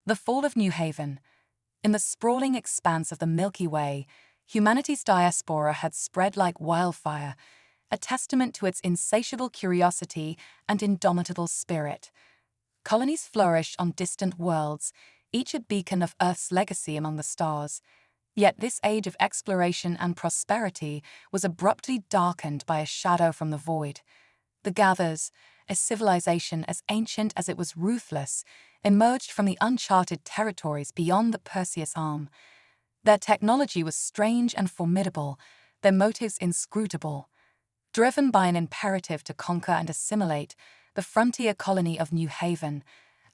The fall of New Haven. In the sprawling expanse of the Milky Way, humanity's diaspora had spread like wildfire, a testament to its insatiable curiosity and indomitable spirit. Colonies flourished on distant worlds, each a beacon of Earth's legacy among the stars. Yet this age of exploration and prosperity was abruptly darkened by a shadow from the void. The Gathers, a civilization as ancient as it was ruthless, emerged from the uncharted territories beyond the Perseus Arm. Their technology was strange and formidable, their motives inscrutable. Driven by an imperative to conquer and assimilate, the frontier colony of New Haven,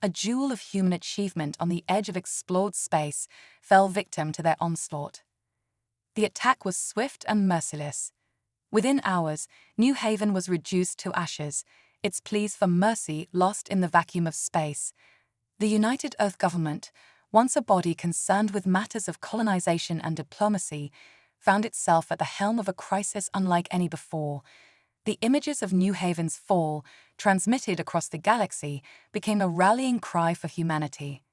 a jewel of human achievement on the edge of explored space, fell victim to their onslaught. The attack was swift and merciless. Within hours, New Haven was reduced to ashes, its pleas for mercy lost in the vacuum of space. The United Earth Government, once a body concerned with matters of colonization and diplomacy, found itself at the helm of a crisis unlike any before. The images of New Haven's fall, transmitted across the galaxy, became a rallying cry for humanity.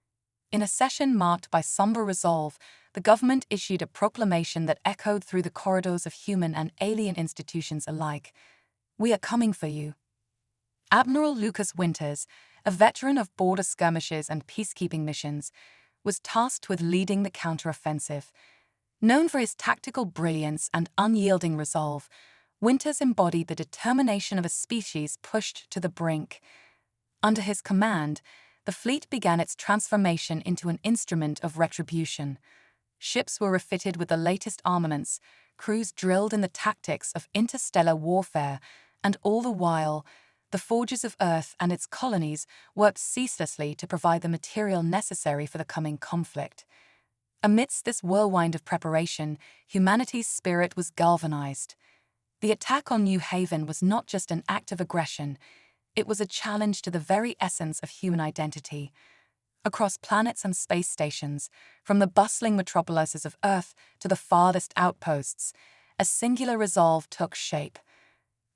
In a session marked by somber resolve, the government issued a proclamation that echoed through the corridors of human and alien institutions alike. "We are coming for you." Admiral Lucas Winters, a veteran of border skirmishes and peacekeeping missions, was tasked with leading the counteroffensive. Known for his tactical brilliance and unyielding resolve, Winters embodied the determination of a species pushed to the brink. Under his command, the fleet began its transformation into an instrument of retribution. Ships were refitted with the latest armaments, crews drilled in the tactics of interstellar warfare, and all the while, the forges of Earth and its colonies worked ceaselessly to provide the material necessary for the coming conflict. Amidst this whirlwind of preparation, humanity's spirit was galvanized. The attack on New Haven was not just an act of aggression, it was a challenge to the very essence of human identity. Across planets and space stations, from the bustling metropolises of Earth to the farthest outposts, a singular resolve took shape.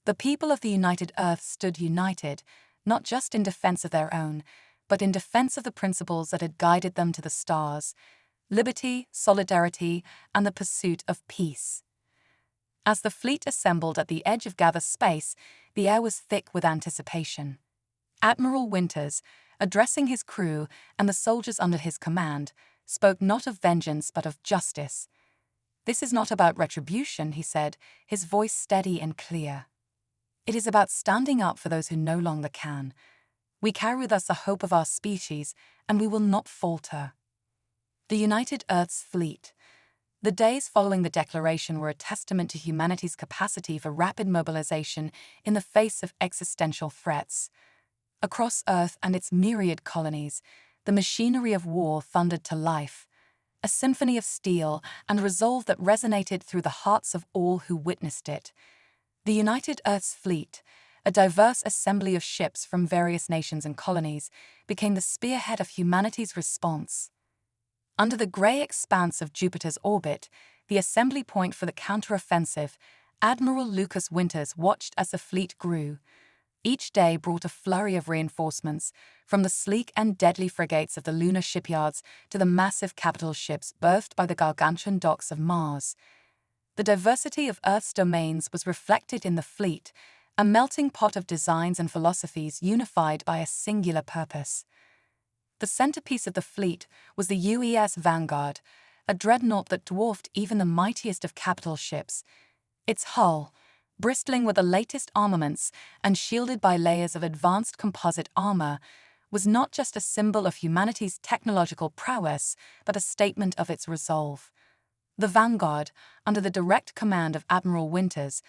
The people of the United Earth stood united, not just in defense of their own, but in defense of the principles that had guided them to the stars: liberty, solidarity, and the pursuit of peace. As the fleet assembled at the edge of Gather space, the air was thick with anticipation. Admiral Winters, addressing his crew and the soldiers under his command, spoke not of vengeance but of justice. "This is not about retribution," he said, his voice steady and clear. "It is about standing up for those who no longer can. We carry with us the hope of our species, and we will not falter." The United Earth's fleet. The days following the declaration were a testament to humanity's capacity for rapid mobilization in the face of existential threats. Across Earth and its myriad colonies, the machinery of war thundered to life, a symphony of steel and resolve that resonated through the hearts of all who witnessed it. The United Earth's fleet, a diverse assembly of ships from various nations and colonies, became the spearhead of humanity's response. Under the grey expanse of Jupiter's orbit, the assembly point for the counteroffensive, Admiral Lucas Winters watched as the fleet grew. Each day brought a flurry of reinforcements, from the sleek and deadly frigates of the lunar shipyards to the massive capital ships berthed by the gargantuan docks of Mars. The diversity of Earth's domains was reflected in the fleet, a melting pot of designs and philosophies unified by a singular purpose. The centerpiece of the fleet was the UES Vanguard, a dreadnought that dwarfed even the mightiest of capital ships. Its hull, bristling with the latest armaments and shielded by layers of advanced composite armor, was not just a symbol of humanity's technological prowess, but a statement of its resolve. The Vanguard, under the direct command of Admiral Winters,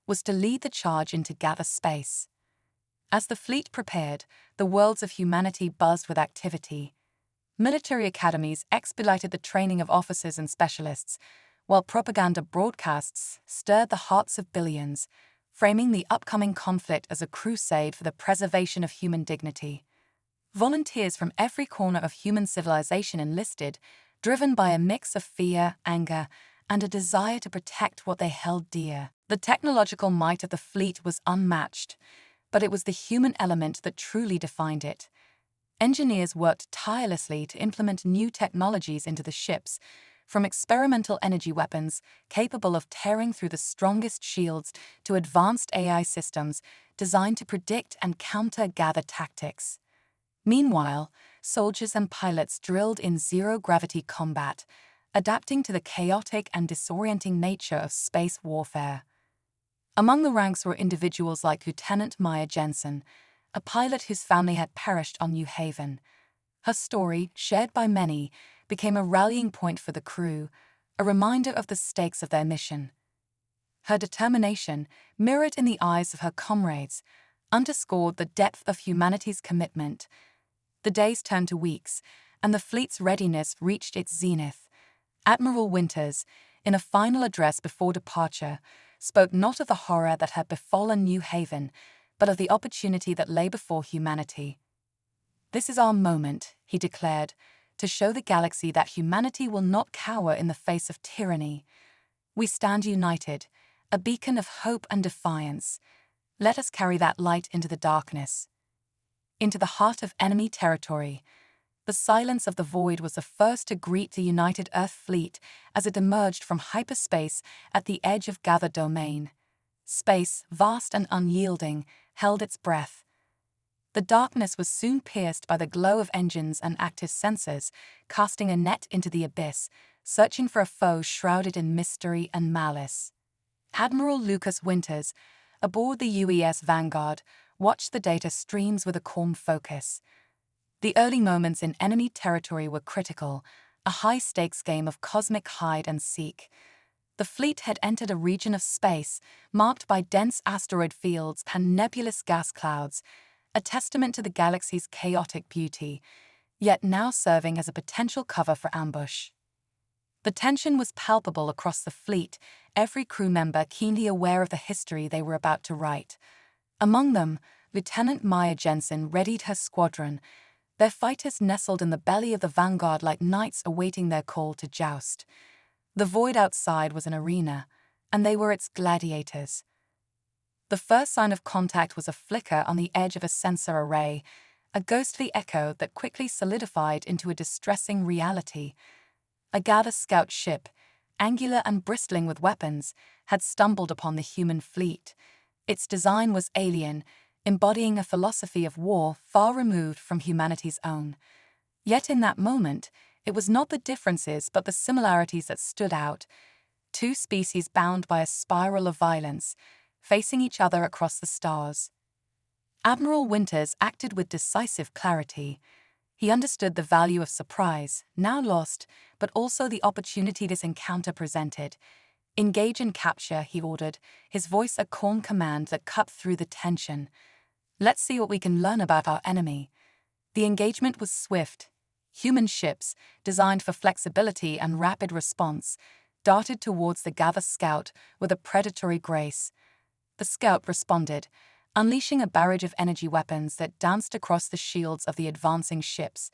was to lead the charge into Gather space. As the fleet prepared, the worlds of humanity buzzed with activity. Military academies expedited the training of officers and specialists, while propaganda broadcasts stirred the hearts of billions, framing the upcoming conflict as a crusade for the preservation of human dignity. Volunteers from every corner of human civilization enlisted, driven by a mix of fear, anger, and a desire to protect what they held dear. The technological might of the fleet was unmatched, but it was the human element that truly defined it. Engineers worked tirelessly to implement new technologies into the ships, from experimental energy weapons capable of tearing through the strongest shields to advanced AI systems designed to predict and counter gather tactics. Meanwhile, soldiers and pilots drilled in zero-gravity combat, adapting to the chaotic and disorienting nature of space warfare. Among the ranks were individuals like Lieutenant Maya Jensen, a pilot whose family had perished on New Haven. Her story, shared by many, became a rallying point for the crew, a reminder of the stakes of their mission. Her determination, mirrored in the eyes of her comrades, underscored the depth of humanity's commitment. The days turned to weeks, and the fleet's readiness reached its zenith. Admiral Winters, in a final address before departure, spoke not of the horror that had befallen New Haven, but of the opportunity that lay before humanity. "This is our moment," he declared, "to show the galaxy that humanity will not cower in the face of tyranny. We stand united, a beacon of hope and defiance. Let us carry that light into the darkness." Into the heart of enemy territory, the silence of the void was the first to greet the united Earth fleet as it emerged from hyperspace at the edge of Gather Domain. Space, vast and unyielding, held its breath. The darkness was soon pierced by the glow of engines and active sensors, casting a net into the abyss, searching for a foe shrouded in mystery and malice. Admiral Lucas Winters, aboard the UES Vanguard, watched the data streams with a calm focus. The early moments in enemy territory were critical, a high-stakes game of cosmic hide-and-seek. The fleet had entered a region of space marked by dense asteroid fields and nebulous gas clouds, a testament to the galaxy's chaotic beauty, yet now serving as a potential cover for ambush. The tension was palpable across the fleet, every crew member keenly aware of the history they were about to write. Among them, Lieutenant Maya Jensen readied her squadron, their fighters nestled in the belly of the Vanguard like knights awaiting their call to joust. The void outside was an arena, and they were its gladiators. The first sign of contact was a flicker on the edge of a sensor array, a ghostly echo that quickly solidified into a distressing reality. A Gather scout ship, angular and bristling with weapons, had stumbled upon the human fleet. Its design was alien, embodying a philosophy of war far removed from humanity's own. Yet in that moment, it was not the differences but the similarities that stood out. Two species bound by a spiral of violence, facing each other across the stars. Admiral Winters acted with decisive clarity. He understood the value of surprise, now lost, but also the opportunity this encounter presented. "Engage and capture," he ordered, his voice a calm command that cut through the tension. "Let's see what we can learn about our enemy." The engagement was swift. Human ships, designed for flexibility and rapid response, darted towards the Gather scout with a predatory grace. The scout responded, unleashing a barrage of energy weapons that danced across the shields of the advancing ships.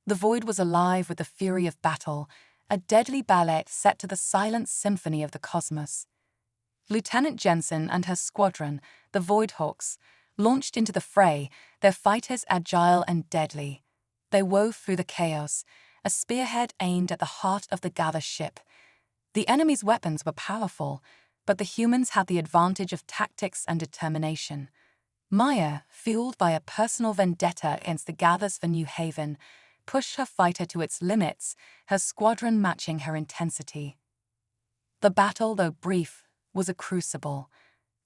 The void was alive with the fury of battle, a deadly ballet set to the silent symphony of the cosmos. Lieutenant Jensen and her squadron, the Void Hawks, launched into the fray, their fighters agile and deadly. They wove through the chaos, a spearhead aimed at the heart of the Gather ship. The enemy's weapons were powerful, but the humans had the advantage of tactics and determination. Maya, fueled by a personal vendetta against the Gathers for New Haven, pushed her fighter to its limits, her squadron matching her intensity. The battle, though brief, was a crucible.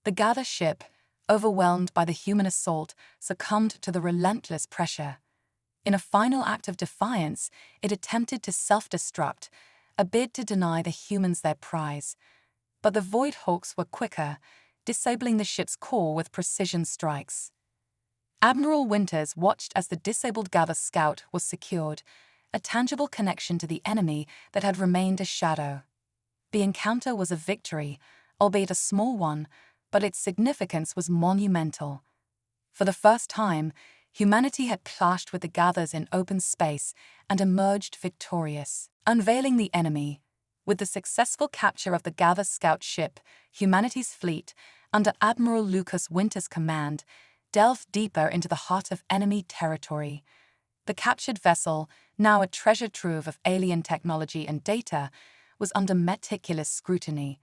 The Gather ship, overwhelmed by the human assault, succumbed to the relentless pressure. In a final act of defiance, it attempted to self-destruct, a bid to deny the humans their prize. But the Void Hawks were quicker, disabling the ship's core with precision strikes. Admiral Winters watched as the disabled Gather scout was secured, a tangible connection to the enemy that had remained a shadow. The encounter was a victory, albeit a small one, but its significance was monumental. For the first time, humanity had clashed with the Gathers in open space and emerged victorious. Unveiling the enemy. With the successful capture of the Gather scout ship, humanity's fleet, under Admiral Lucas Winters' command, delved deeper into the heart of enemy territory. The captured vessel, now a treasure trove of alien technology and data, was under meticulous scrutiny.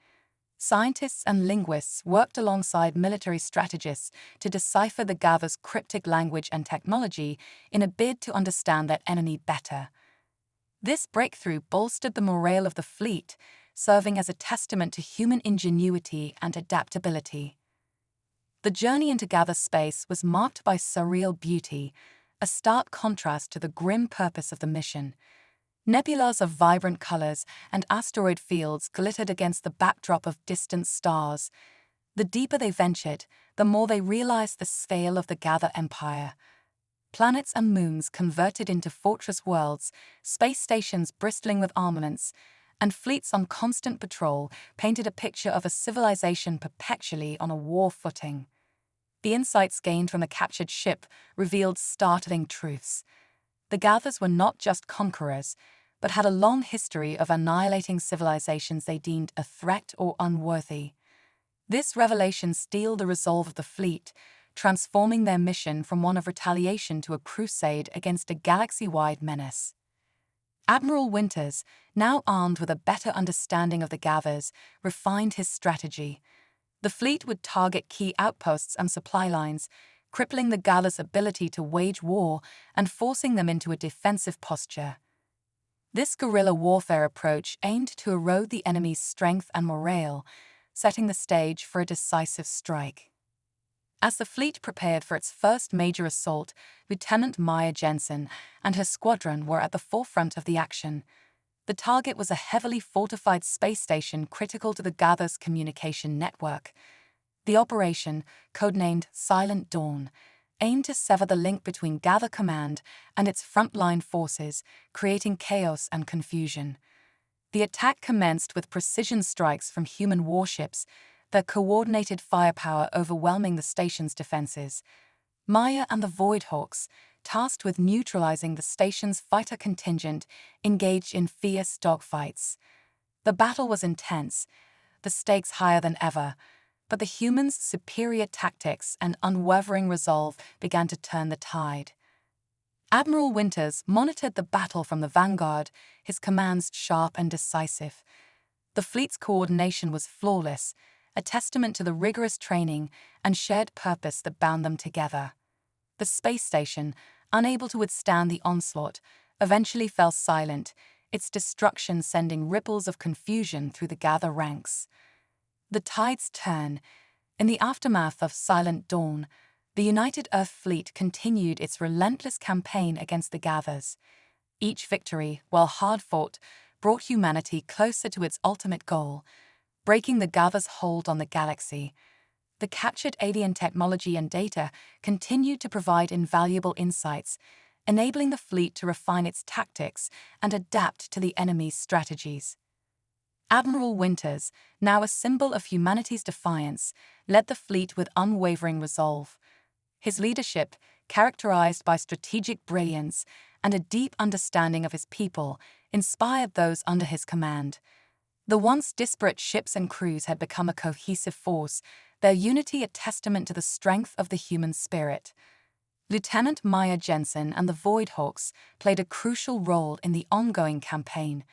Scientists and linguists worked alongside military strategists to decipher the Gava's cryptic language and technology in a bid to understand their enemy better. This breakthrough bolstered the morale of the fleet, serving as a testament to human ingenuity and adaptability. The journey into Gava space was marked by surreal beauty, a stark contrast to the grim purpose of the mission. Nebulas of vibrant colors and asteroid fields glittered against the backdrop of distant stars. The deeper they ventured, the more they realized the scale of the Gava Empire. Planets and moons converted into fortress worlds, space stations bristling with armaments, and fleets on constant patrol painted a picture of a civilization perpetually on a war footing. The insights gained from the captured ship revealed startling truths. The Gavas were not just conquerors, but had a long history of annihilating civilizations they deemed a threat or unworthy. This revelation steeled the resolve of the fleet, transforming their mission from one of retaliation to a crusade against a galaxy-wide menace. Admiral Winters, now armed with a better understanding of the Gavas, refined his strategy. The fleet would target key outposts and supply lines, crippling the Gava's ability to wage war and forcing them into a defensive posture. This guerrilla warfare approach aimed to erode the enemy's strength and morale, setting the stage for a decisive strike. As the fleet prepared for its first major assault, Lieutenant Maya Jensen and her squadron were at the forefront of the action. The target was a heavily fortified space station critical to the Gava's communication network. The operation, codenamed Silent Dawn, aimed to sever the link between Gava Command and its frontline forces, creating chaos and confusion. The attack commenced with precision strikes from human warships, their coordinated firepower overwhelming the station's defenses. Maya and the Voidhawks, tasked with neutralizing the station's fighter contingent, engaged in fierce dogfights. The battle was intense, the stakes higher than ever, but the humans' superior tactics and unwavering resolve began to turn the tide. Admiral Winters monitored the battle from the vanguard, his commands sharp and decisive. The fleet's coordination was flawless, a testament to the rigorous training and shared purpose that bound them together. The space station, unable to withstand the onslaught, eventually fell silent, its destruction sending ripples of confusion through the Gava ranks. The tides turn. In the aftermath of Silent Dawn, the United Earth Fleet continued its relentless campaign against the Gavas. Each victory, while hard-fought, brought humanity closer to its ultimate goal, breaking the Gava's hold on the galaxy. The captured alien technology and data continued to provide invaluable insights, enabling the fleet to refine its tactics and adapt to the enemy's strategies. Admiral Winters, now a symbol of humanity's defiance, led the fleet with unwavering resolve. His leadership, characterized by strategic brilliance and a deep understanding of his people, inspired those under his command. The once disparate ships and crews had become a cohesive force, their unity a testament to the strength of the human spirit. Lieutenant Maya Jensen and the Voidhawks played a crucial role in the ongoing campaign.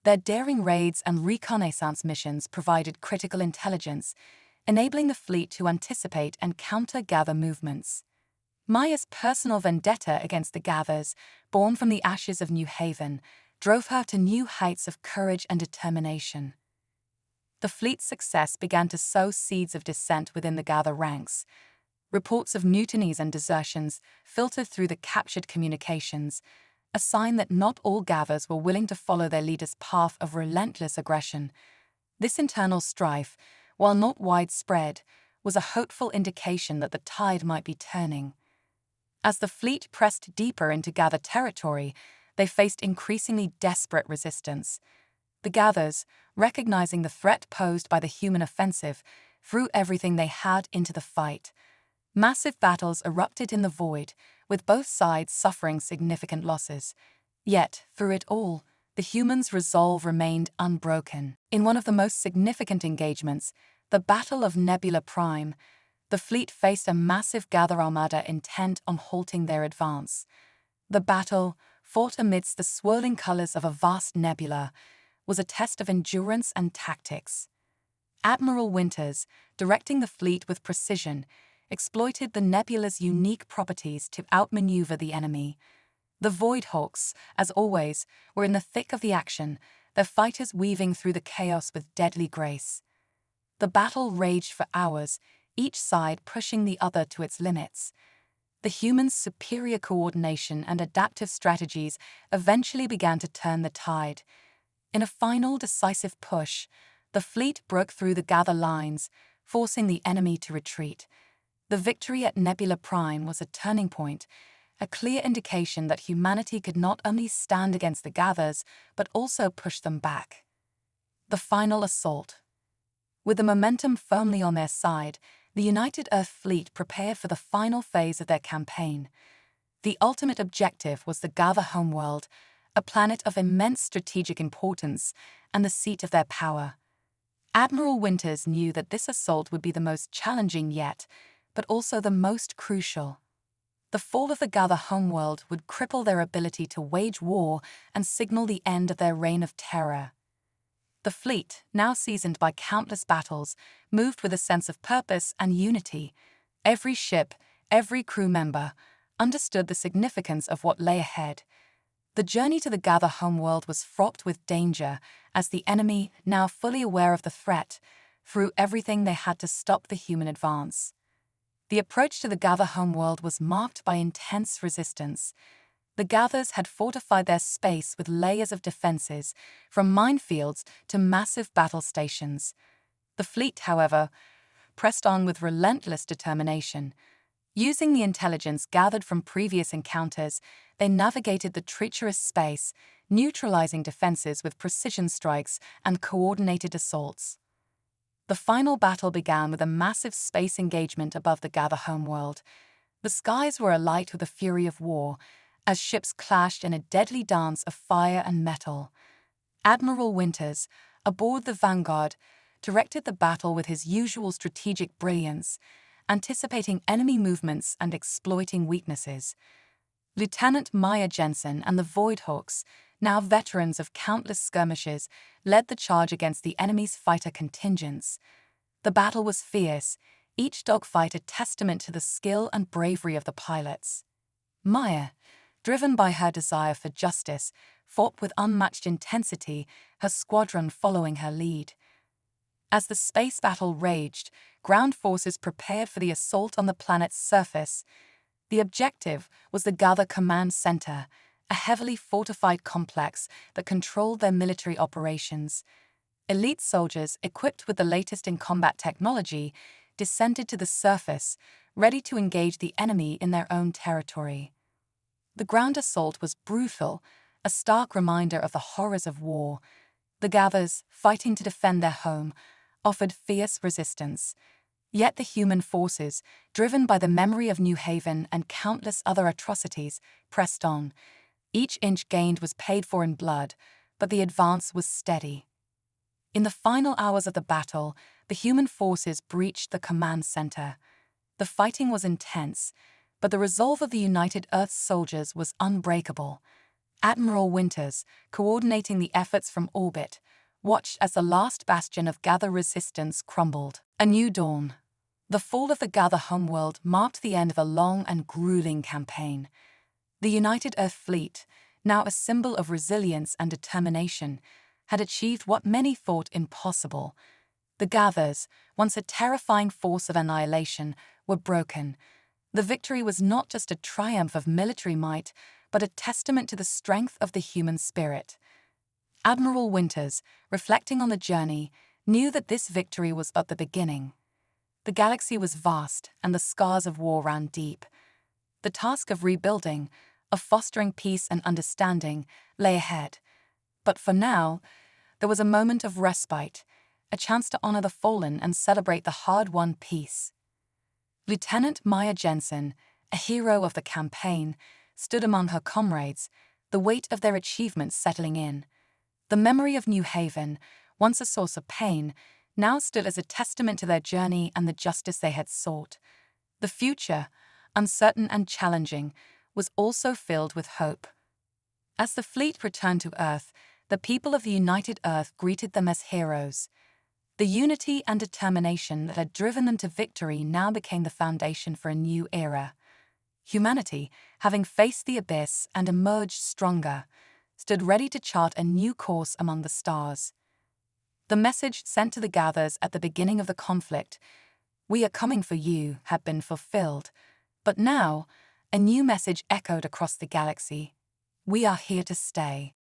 Their daring raids and reconnaissance missions provided critical intelligence, enabling the fleet to anticipate and counter Gava movements. Maya's personal vendetta against the Gavas, born from the ashes of New Haven, drove her to new heights of courage and determination. The fleet's success began to sow seeds of dissent within the Gava ranks. Reports of mutinies and desertions filtered through the captured communications, a sign that not all Gavas were willing to follow their leader's path of relentless aggression. This internal strife, while not widespread, was a hopeful indication that the tide might be turning. As the fleet pressed deeper into Gava territory, they faced increasingly desperate resistance. The Gavas, recognizing the threat posed by the human offensive, threw everything they had into the fight. Massive battles erupted in the void, with both sides suffering significant losses. Yet, through it all, the humans' resolve remained unbroken. In one of the most significant engagements, the Battle of Nebula Prime, the fleet faced a massive Gava armada intent on halting their advance. The battle, fought amidst the swirling colors of a vast nebula, was a test of endurance and tactics. Admiral Winters, directing the fleet with precision, exploited the nebula's unique properties to outmaneuver the enemy. The Voidhawks, as always, were in the thick of the action, their fighters weaving through the chaos with deadly grace. The battle raged for hours, each side pushing the other to its limits. The humans' superior coordination and adaptive strategies eventually began to turn the tide. In a final, decisive push, the fleet broke through the gather lines, forcing the enemy to retreat. The victory at Nebula Prime was a turning point, a clear indication that humanity could not only stand against the Gathers, but also push them back. The final assault. With the momentum firmly on their side, the United Earth Fleet prepared for the final phase of their campaign. The ultimate objective was the Gather homeworld, a planet of immense strategic importance and the seat of their power. Admiral Winters knew that this assault would be the most challenging yet, but also the most crucial. The fall of the Gather homeworld would cripple their ability to wage war and signal the end of their reign of terror. The fleet, now seasoned by countless battles, moved with a sense of purpose and unity. Every ship, every crew member, understood the significance of what lay ahead. The journey to the Gather homeworld was fraught with danger, as the enemy, now fully aware of the threat, threw everything they had to stop the human advance. The approach to the Gather homeworld was marked by intense resistance. The Gathers had fortified their space with layers of defenses, from minefields to massive battle stations. The fleet, however, pressed on with relentless determination. Using the intelligence gathered from previous encounters, they navigated the treacherous space, neutralizing defenses with precision strikes and coordinated assaults. The final battle began with a massive space engagement above the Gather homeworld. The skies were alight with the fury of war, as ships clashed in a deadly dance of fire and metal. Admiral Winters, aboard the Vanguard, directed the battle with his usual strategic brilliance, anticipating enemy movements and exploiting weaknesses. Lieutenant Maya Jensen and the Voidhawks, now veterans of countless skirmishes, led the charge against the enemy's fighter contingents. The battle was fierce, each dogfight a testament to the skill and bravery of the pilots. Maya, driven by her desire for justice, fought with unmatched intensity, her squadron following her lead. As the space battle raged, ground forces prepared for the assault on the planet's surface. The objective was the Gather Command Center, a heavily fortified complex that controlled their military operations. Elite soldiers, equipped with the latest in combat technology, descended to the surface, ready to engage the enemy in their own territory. The ground assault was brutal, a stark reminder of the horrors of war. The Gathers, fighting to defend their home, offered fierce resistance. Yet the human forces, driven by the memory of New Haven and countless other atrocities, pressed on. Each inch gained was paid for in blood, but the advance was steady. In the final hours of the battle, the human forces breached the command center. The fighting was intense, but the resolve of the United Earth soldiers was unbreakable. Admiral Winters, coordinating the efforts from orbit, watched as the last bastion of Gather resistance crumbled. A new dawn. The fall of the Gather homeworld marked the end of a long and grueling campaign. The United Earth Fleet, now a symbol of resilience and determination, had achieved what many thought impossible. The Gathers, once a terrifying force of annihilation, were broken. The victory was not just a triumph of military might, but a testament to the strength of the human spirit. Admiral Winters, reflecting on the journey, knew that this victory was but the beginning. The galaxy was vast, and the scars of war ran deep. The task of rebuilding, of fostering peace and understanding, lay ahead. But for now, there was a moment of respite, a chance to honor the fallen and celebrate the hard-won peace. Lieutenant Maya Jensen, a hero of the campaign, stood among her comrades, the weight of their achievements settling in. The memory of New Haven, once a source of pain, now stood as a testament to their journey and the justice they had sought. The future, uncertain and challenging, was also filled with hope. As the fleet returned to Earth, the people of the United Earth greeted them as heroes. The unity and determination that had driven them to victory now became the foundation for a new era. Humanity, having faced the abyss and emerged stronger, stood ready to chart a new course among the stars. The message sent to the Gathers at the beginning of the conflict, "We are coming for you," had been fulfilled. But now, a new message echoed across the galaxy. "We are here to stay."